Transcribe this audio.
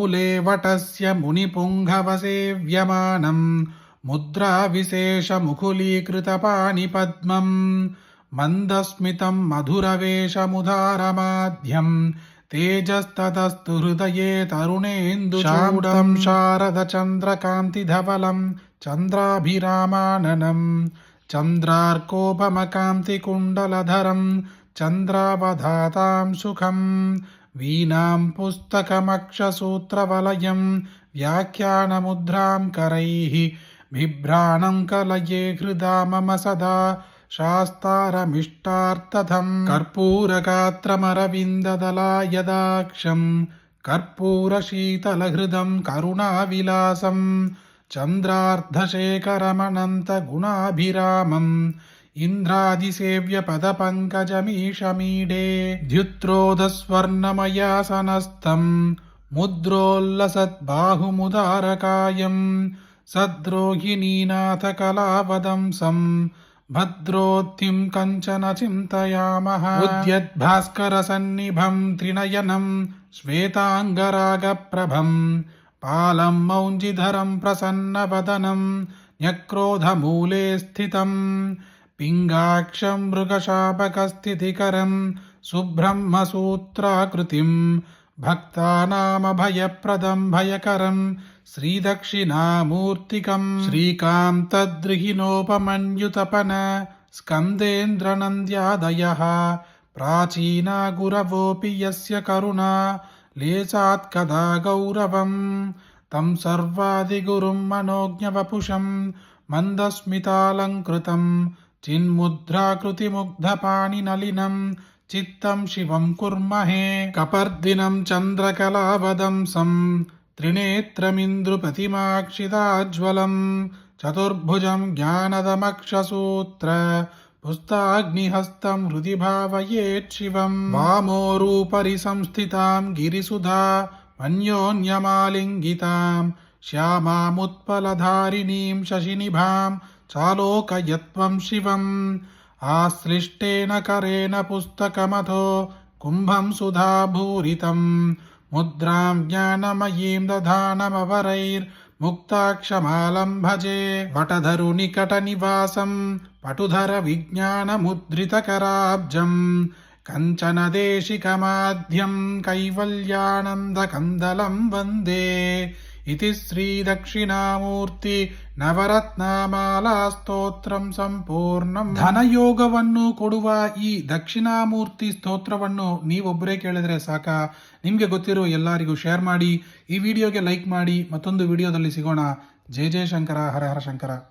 मूले वटस्य मुनिपुङ्गवसेव्यमानम् मुद्राविशेषमुकुलीकृतपाणिपद्मम् मन्दस्मितं मधुरवेशमुदारमाध्यम् तेजस्ततस्तु हृदये तरुणेन्दुशान्तं शारदचन्द्रकान्तिधवलं चन्द्राभिरामाननं चन्द्रार्कोपमकान्तिकुण्डलधरं चन्द्रावधातां सुखं वीणां पुस्तकमक्षसूत्रवलयं व्याख्यानमुद्रां करैः बिभ्राणं कलये हृदा मम सदा शास्तारमिष्टार्थदम् कर्पूरगात्रमरविन्ददलायदाक्षं कर्पूरशीतलहृदं करुणाविलासं चन्द्रार्धशेखरमनन्तगुणाभिरामम् इन्द्रादिसेव्यपदपङ्कजमीशमीडे द्युत्रोदस्वर्णमयासनस्थं मुद्रोल्लसद्बाहुमुदारकायं सद्रोहिणीनाथकलावदंसं भद्रोत्थिं कञ्चन चिन्तयामः उद्यद्भास्करसन्निभं त्रिनयनं श्वेताङ्गरागप्रभं पालं मौञ्जिधरं प्रसन्नवदनं न्यक्रोधमूले स्थितं पिङ्गाक्षं मृगशापकस्थितिकरं सुब्रह्मसूत्राकृतिं भक्तानामभयप्रदं भयकरं श्रीदक्षिणामूर्तिकं श्रीकान्तद्रिहिणोपमन्युतपन स्कन्देन्द्रनन्द्यादयः प्राचीना गुरवोऽपि यस्य करुणा लेशात् कदा गौरवं तं सर्वादिगुरुं मनोज्ञवपुषं मन्दस्मितालङ्कृतं चिन्मुद्राकृतिमुग्धपाणिनलिनं चित्तं शिवं कुर्महे कपर्दिनं चन्द्रकलावदंसं त्रिनेत्रमिन्दुप्रतिमाक्षिताज्वलं चतुर्भुजं ज्ञानदमक्षसूत्र पुस्ताग्निहस्तं हृदि भावयेत् शिवं वामोरूपरि संस्थितां गिरिसुधा अन्योन्यमालिङ्गितां श्यामामुत्पलधारिणीं शशिनिभां चालोकयत्वं शिवम् आश्लिष्टेन करेण पुस्तकमथो कुम्भं सुधाभूरितं मुद्रां ज्ञानमयीं दधानमवरैर्मुक्ताक्षमालं भजे वटधरुनिकटनिवासं पटुधरविज्ञानमुद्रितकराब्जं कञ्चनदेशिकमाद्यं कैवल्यानन्दकन्दलं वन्दे इति ಶ್ರೀದಕ್ಷಿಣಾಮೂರ್ತಿ ನವರತ್ನಮಾಲಾ ಸ್ತೋತ್ರಂ ಸಂಪೂರ್ಣಂ. ಧನಯೋಗವನ್ನು ಕೊಡುವ ಈ ದಕ್ಷಿಣಾಮೂರ್ತಿ ಸ್ತೋತ್ರವನ್ನು ನೀವೊಬ್ಬರೇ ಕೇಳಿದ್ರೆ ಸಾಕ? ನಿಮಗೆ ಗೊತ್ತಿರೋ ಎಲ್ಲರಿಗೂ ಶೇರ್ ಮಾಡಿ, ಈ ವಿಡಿಯೋಗೆ ಲೈಕ್ ಮಾಡಿ. ಮತ್ತೊಂದು ವಿಡಿಯೋದಲ್ಲಿ ಸಿಗೋಣ. ಜಯ ಜಯ ಶಂಕರ, ಹರ ಹರ ಶಂಕರ.